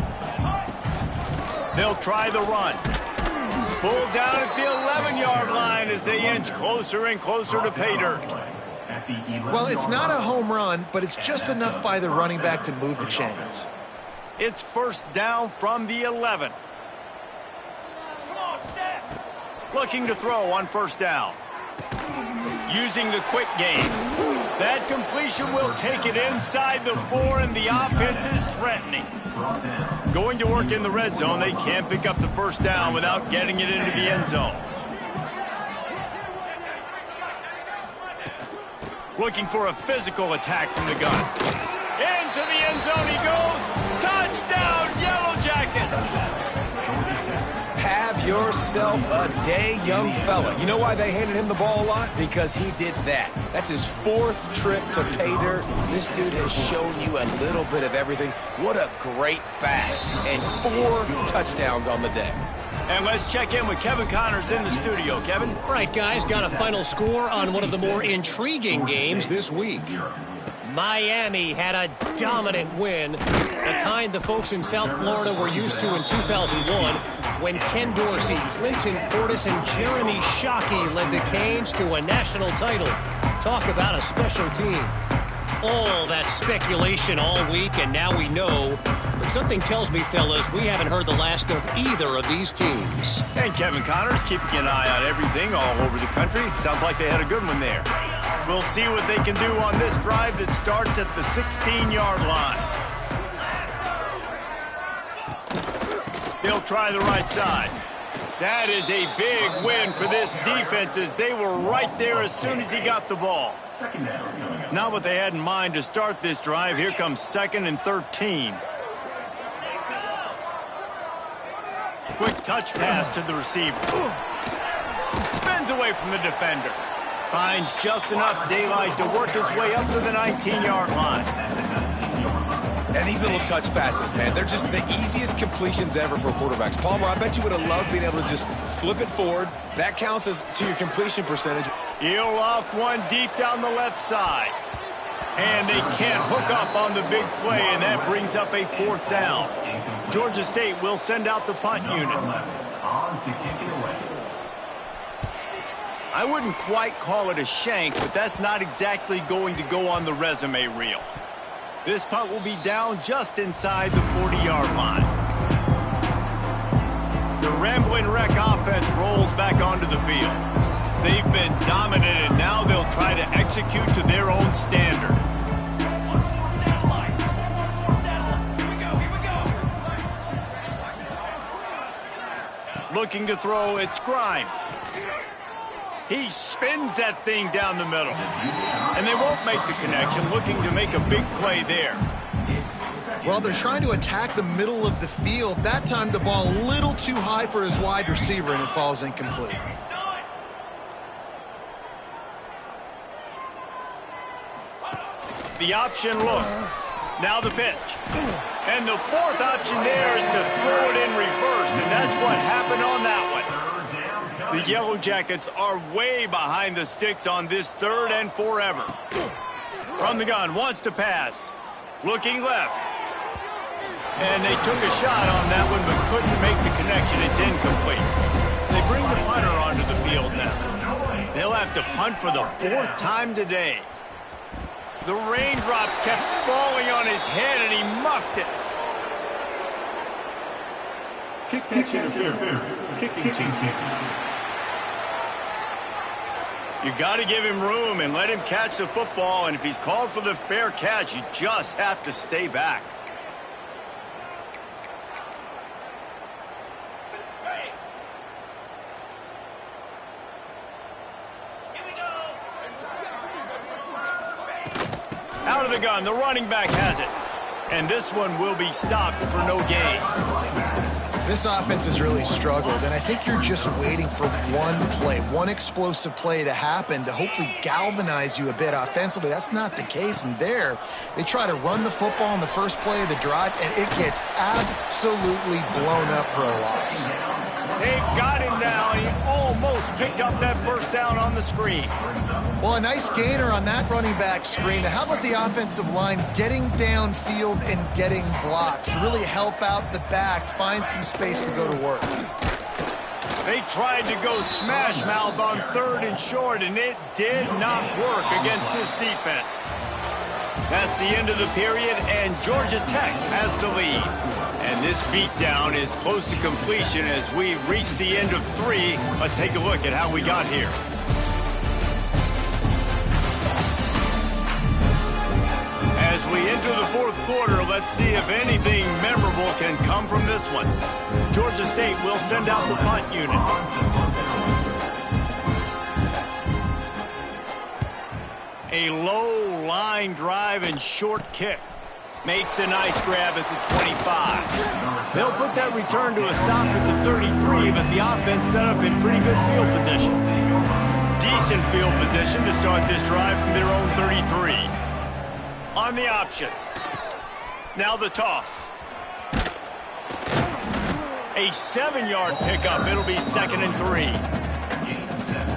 They'll try the run. Pulled down at the 11-yard line as they inch closer and closer to pay dirt. Well, it's not a home run, but it's just enough by the running back to move the chains. It's first down from the 11. Looking to throw on first down. Using the quick game. That completion will take it inside the 4, and the offense is threatening. Going to work in the red zone, they can't pick up the first down without getting it into the end zone. Looking for a physical attack from the gun. Into the end zone he goes. Touchdown, Yellow Jackets! Have yourself a day, young fella. You know why they handed him the ball a lot? Because he did that. That's his 4th trip to pay dirt. This dude has shown you a little bit of everything. What a great back. And 4 touchdowns on the day. And let's check in with Kevin Connors in the studio. Kevin? All right, guys, got a final score on one of the more intriguing games this week. Miami had a dominant win, the kind the folks in South Florida were used to in 2001 when Ken Dorsey, Clinton Portis, and Jeremy Shockey led the Canes to a national title. Talk about a special team. All that speculation all week, and now we know. But something tells me, fellas, we haven't heard the last of either of these teams. And Kevin Connors keeping an eye on everything all over the country. Sounds like they had a good one there. We'll see what they can do on this drive that starts at the 16-yard line. They'll try the right side. That is a big win for this defense as they were right there as soon as he got the ball. Not what they had in mind to start this drive. Here comes 2nd and 13. Quick touch pass to the receiver. Spins away from the defender. Finds just enough daylight to work his way up to the 19-yard line. And these little touch passes, man, they're just the easiest completions ever for quarterbacks. Palmer, I bet you would have loved being able to just flip it forward. That counts as to your completion percentage. He'll loft one deep down the left side. And they can't hook up on the big play, and that brings up a 4th down. Georgia State will send out the punt unit. I wouldn't quite call it a shank, but that's not exactly going to go on the resume reel. This punt will be down just inside the 40-yard line. The Ramblin' Wreck offense rolls back onto the field. They've been dominant, and now they'll try to execute to their own standard. Looking to throw, it's Grimes. He spins that thing down the middle. And they won't make the connection, looking to make a big play there. Well, they're trying to attack the middle of the field. That time the ball a little too high for his wide receiver, and it falls incomplete. The option look. Now the pitch. And the fourth option there is to throw it in reverse, and that's what happened on that one. The Yellow Jackets are way behind the sticks on this third and forever. From the gun, wants to pass. Looking left. And they took a shot on that one, but couldn't make the connection. It's incomplete. They bring the punter onto the field now. They'll have to punt for the fourth time today. The raindrops kept falling on his head, and he muffed it. Kick catch interference. Kicking team kick. You got to give him room and let him catch the football, and if he's called for the fair catch, you just have to stay back. Out of the gun, the running back has it. And this one will be stopped for no gain. This offense has really struggled, and I think you're just waiting for one play, one explosive play to happen to hopefully galvanize you a bit offensively. That's not the case, and there, they try to run the football in the first play of the drive, and it gets absolutely blown up for a loss. They've got him now, and he almost picked up that first down on the screen. Well, a nice gainer on that running back screen. How about the offensive line getting downfield and getting blocks to really help out the back, find some space to go to work? They tried to go smash mouth on third and short, and it did not work against this defense. That's the end of the period, and Georgia Tech has the lead. And this beatdown is close to completion as we've reached the end of 3. Let's take a look at how we got here. As we enter the fourth quarter, let's see if anything memorable can come from this one. Georgia State will send out the punt unit. A low line drive and short kick. Makes a nice grab at the 25. They'll put that return to a stop at the 33, but the offense set up in pretty good field position. Decent field position to start this drive from their own 33. On the option. Now the toss. A 7-yard pickup. It'll be 2nd and 3.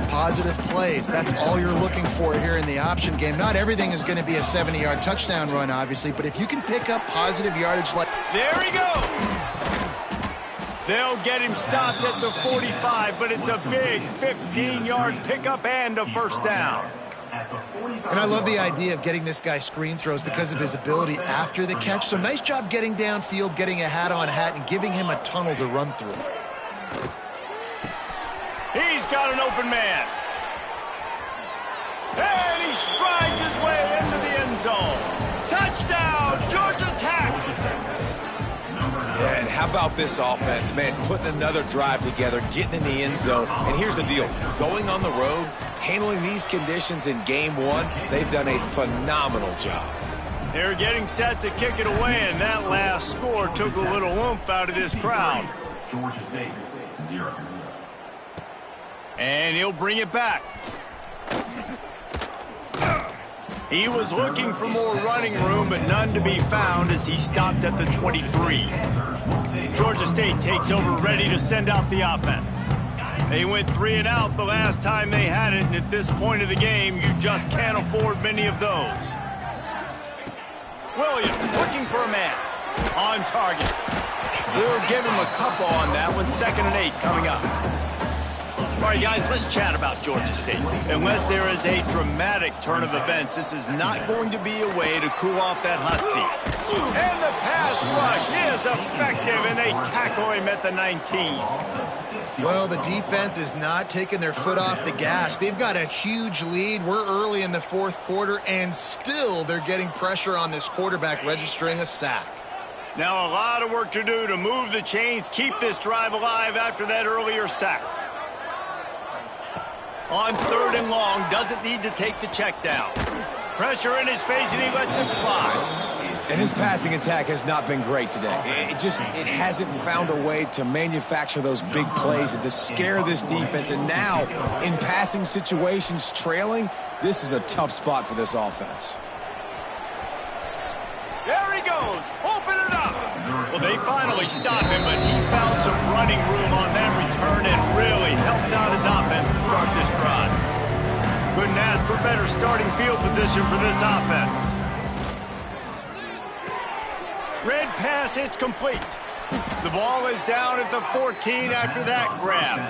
Positive plays. That's all you're looking for here in the option game. Not everything is going to be a 70-yard touchdown run, obviously, but if you can pick up positive yardage like... There he goes! They'll get him stopped at the 45, but it's a big 15-yard pickup and a first down. And I love the idea of getting this guy screen throws because of his ability after the catch. So nice job getting downfield, getting a hat-on-hat, and giving him a tunnel to run through. He's got an open man. And he strides his way into the end zone. Touchdown, Georgia Tech! Yeah, and how about this offense, man? Putting another drive together, getting in the end zone. And here's the deal. Going on the road, handling these conditions in game 1, they've done a phenomenal job. They're getting set to kick it away, and that last score took a little oomph out of this crowd. Georgia State, 0. And he'll bring it back. He was looking for more running room, but none to be found as he stopped at the 23. Georgia State takes over, ready to send out the offense. They went 3 and out the last time they had it, and at this point of the game, you just can't afford many of those. Williams looking for a man. On target. We'll give him a couple on that one. 2nd and 8 coming up. All right, guys, let's chat about Georgia State. Unless there is a dramatic turn of events, this is not going to be a way to cool off that hot seat. And the pass rush is effective, and they tackle him at the 19. Well, the defense is not taking their foot off the gas. They've got a huge lead. We're early in the fourth quarter, and still they're getting pressure on this quarterback, registering a sack. Now a lot of work to do to move the chains, keep this drive alive after that earlier sack. On 3rd and long, doesn't need to take the check down. Pressure in his face, and he lets it fly. And his passing attack has not been great today. It hasn't found a way to manufacture those big plays and to scare this defense. And now, in passing situations, trailing, this is a tough spot for this offense. There he goes. Open it up. Well, they finally stopped him, but he found some running room on that return and really helps out his offense to start this drive. Couldn't ask for better starting field position for this offense. Red pass, it's complete. The ball is down at the 14 after that grab.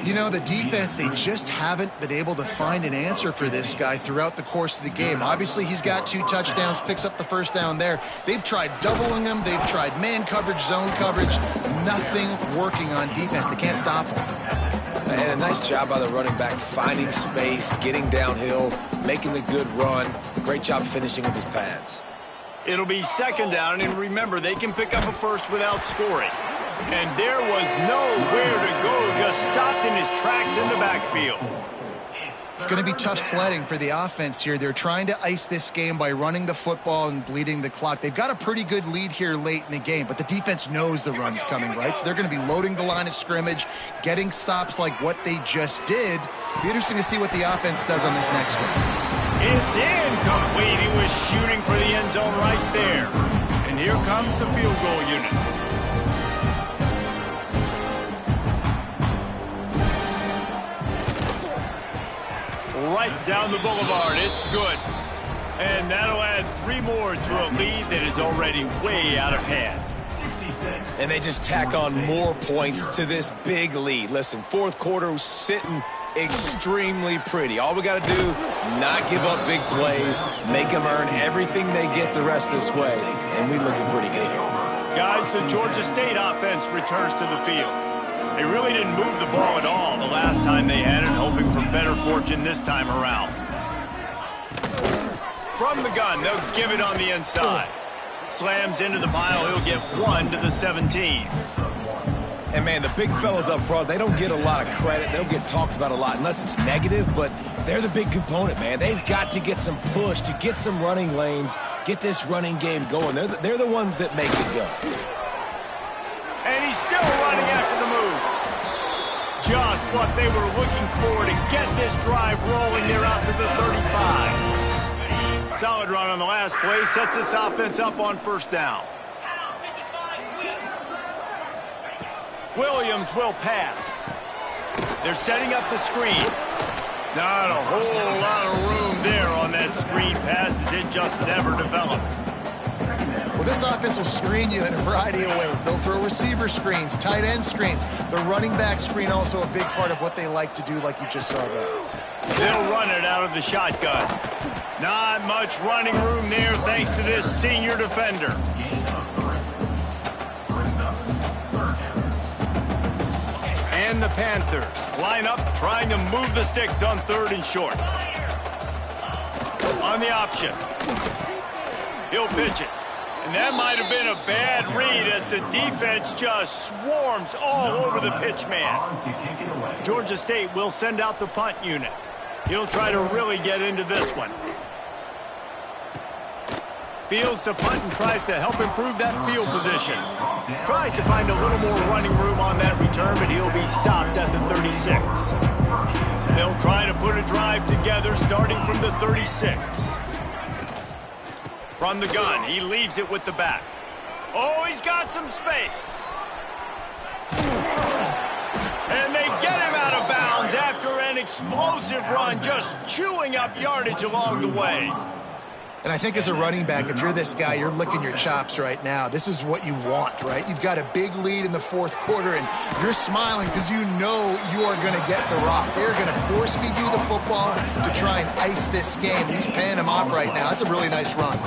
You know, the defense, they just haven't been able to find an answer for this guy throughout the course of the game. Obviously, he's got 2 touchdowns, picks up the first down there. They've tried doubling him. They've tried man coverage, zone coverage. Nothing working on defense. They can't stop him. And a nice job by the running back, finding space, getting downhill, making the good run. Great job finishing with his pads. It'll be second down, and remember, they can pick up a first without scoring. And there was nowhere to go, just stopped in his tracks in the backfield. It's going to be tough sledding for the offense here. They're trying to ice this game by running the football and bleeding the clock. They've got a pretty good lead here late in the game, but the defense knows the run's coming, right? So they're going to be loading the line of scrimmage, getting stops like what they just did. It'll be interesting to see what the offense does on this next one. It's incomplete. He was shooting for the end zone right there. And here comes the field goal unit. Right down the boulevard. It's good. And that'll add 3 more to a lead that is already way out of hand. And they just tack on more points to this big lead. Listen, fourth quarter was sitting extremely pretty. All we got to do, not give up big plays, make them earn everything they get the rest of this way, and we looking pretty good. Guys, the Georgia State offense returns to the field. They really didn't move the ball at all the last time they had it, hoping for better fortune this time around. From the gun, they'll give it on the inside. Slams into the pile, he'll get 1 to the 17. And, man, the big fellas up front, they don't get a lot of credit. They don't get talked about a lot unless it's negative, but they're the big component, man. They've got to get some push, to get some running lanes, get this running game going. They're the ones that make it go. And he's still running after the move. Just what they were looking for to get this drive rolling there out to the 35. Solid run on the last play, sets this offense up on first down. Williams will pass. They're setting up the screen. Not a whole lot of room there on that screen pass as it just never developed. Well, this offense will screen you in a variety of ways. They'll throw receiver screens, tight end screens. The running back screen also a big part of what they like to do, like you just saw there. They'll run it out of the shotgun. Not much running room there thanks to this senior defender. And the Panthers line up trying to move the sticks on 3rd and short. On the option. He'll pitch it. And that might have been a bad read as the defense just swarms all over the pitch man. Georgia State will send out the punt unit. He'll try to really get into this one. Fields to punt and tries to help improve that field position. Tries to find a little more running room on that return, but he'll be stopped at the 36. They'll try to put a drive together starting from the 36. From the gun, he leaves it with the back. Oh, he's got some space. And they get him out of bounds after an explosive run, just chewing up yardage along the way. And I think as a running back, if you're this guy, you're licking your chops right now. This is what you want, right? You've got a big lead in the 4th quarter, and you're smiling because you know you are going to get the rock. They're going to force-feed you the football to try and ice this game. He's paying him off right now. That's a really nice run.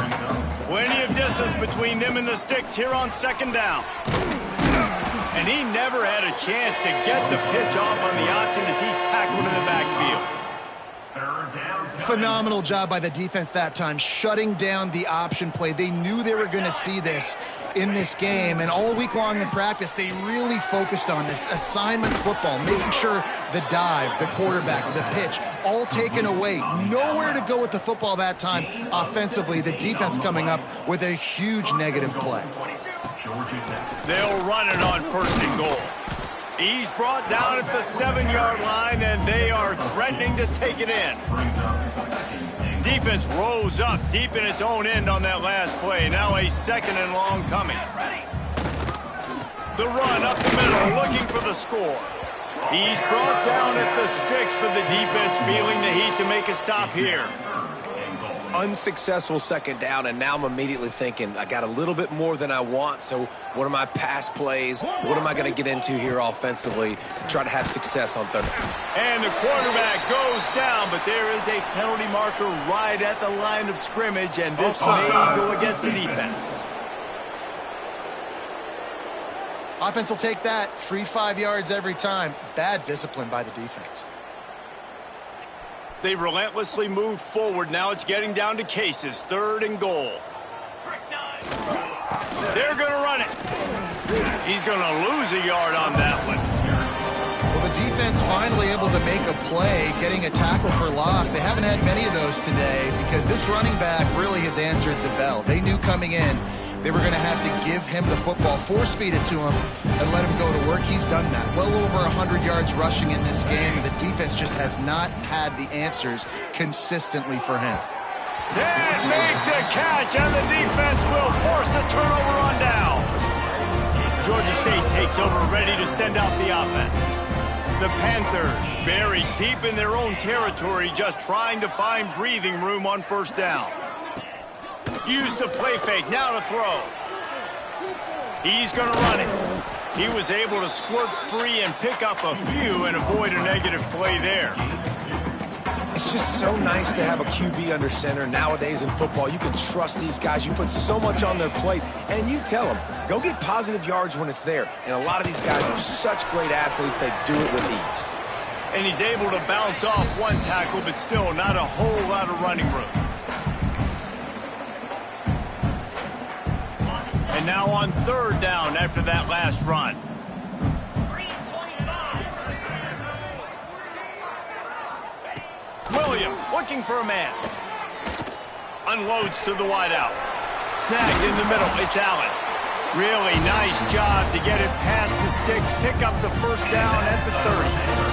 Plenty of distance between them and the sticks here on 2nd down. And he never had a chance to get the pitch off on the option as he's tackled in the backfield. Phenomenal job by the defense that time, shutting down the option play. They knew they were going to see this in this game, and all week long in practice, they really focused on this assignment football, making sure the dive, the quarterback, the pitch, all taken away. Nowhere to go with the football that time offensively. The defense coming up with a huge negative play. They'll run it on 1st and goal. He's brought down at the 7-yard line, and they are threatening to take it in. Defense rose up deep in its own end on that last play. Now a 2nd and long coming. The run up the middle, looking for the score. He's brought down at the 6, but the defense feeling the heat to make a stop here. Unsuccessful 2nd down, and now I'm immediately thinking, I got a little bit more than I want, so what are my pass plays? What am I going to get into here offensively to try to have success on 3rd? And the quarterback goes down, but there is a penalty marker right at the line of scrimmage, and this may go against the defense. Offense will take that. Free 5 yards every time. Bad discipline by the defense. They relentlessly moved forward. Now it's getting down to cases. 3rd and goal. They're going to run it. He's going to lose a yard on that one. Well, the defense finally able to make a play, getting a tackle for loss. They haven't had many of those today because this running back really has answered the bell. They knew coming in they were going to have to give him the football, force-feed it to him, and let him go to work. He's done that. Well over 100 yards rushing in this game, and the defense just has not had the answers consistently for him. They make the catch, and the defense will force a turnover on downs. Georgia State takes over, ready to send out the offense. The Panthers buried deep in their own territory, just trying to find breathing room on 1st down. Use the play fake, now to throw. He's going to run it. He was able to squirt free and pick up a few and avoid a negative play there. It's just so nice to have a QB under center nowadays in football. You can trust these guys. You put so much on their plate, and you tell them, go get positive yards when it's there. And a lot of these guys are such great athletes, they do it with ease. And he's able to bounce off one tackle, but still not a whole lot of running room. And now on 3rd down after that last run. Williams looking for a man. Unloads to the wideout. Snagged in the middle. It's Allen. Really nice job to get it past the sticks. Pick up the 1st down at the 30.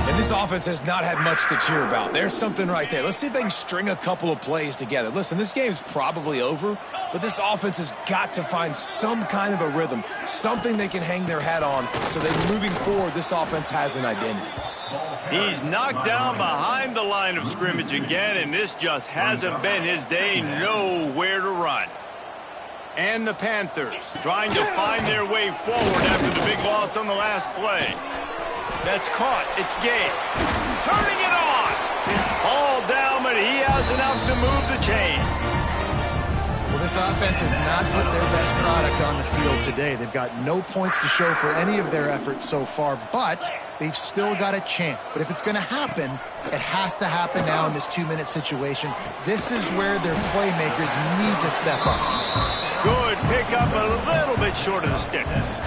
And this offense has not had much to cheer about. There's something right there. Let's see if they can string a couple of plays together. Listen, this game's probably over, but this offense has got to find some kind of a rhythm, something they can hang their hat on so that moving forward, this offense has an identity. He's knocked down behind the line of scrimmage again, and this just hasn't been his day. Nowhere to run. And the Panthers trying to find their way forward after the big loss on the last play. That's caught. It's Gabe. Turning it on. All down, but he has enough to move the chains. Well, this offense has not put their best product on the field today. They've got no points to show for any of their efforts so far, but they've still got a chance. But if it's going to happen, it has to happen now in this 2-minute situation. This is where their playmakers need to step up. Good pickup, a little bit short of the sticks.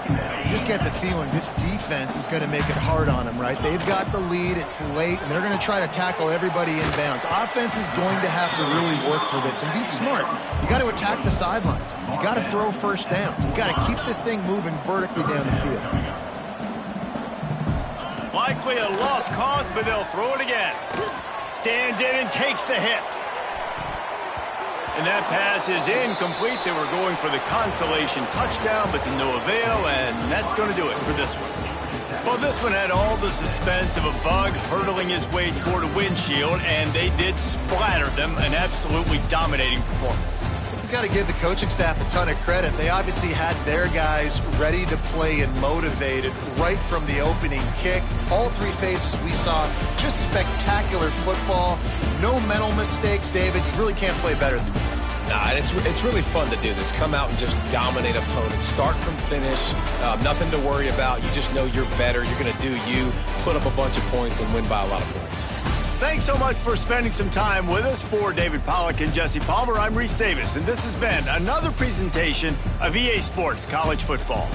You just get the feeling this defense is going to make it hard on them, right? They've got the lead, it's late, and they're going to try to tackle everybody inbounds. Offense is going to have to really work for this and be smart. You got to attack the sidelines. You got to throw 1st downs. You got to keep this thing moving vertically down the field. Likely a lost cause, but they'll throw it again. Stands in and takes the hit. And that pass is incomplete. They were going for the consolation touchdown, but to no avail, and that's going to do it for this one. Well, this one had all the suspense of a bug hurtling his way toward a windshield, and they did splatter them, an absolutely dominating performance. You've got to give the coaching staff a ton of credit. They obviously had their guys ready to play and motivated right from the opening kick. All 3 phases we saw, just spectacular football. No mental mistakes, David. You really can't play better than that. Nah, it's really fun to do this. Come out and just dominate opponents. Start from finish. Nothing to worry about. You just know you're better. You're going to do you, put up a bunch of points, and win by a lot of points. Thanks so much for spending some time with us. For David Pollack and Jesse Palmer, I'm Reese Davis, and this has been another presentation of EA Sports College Football.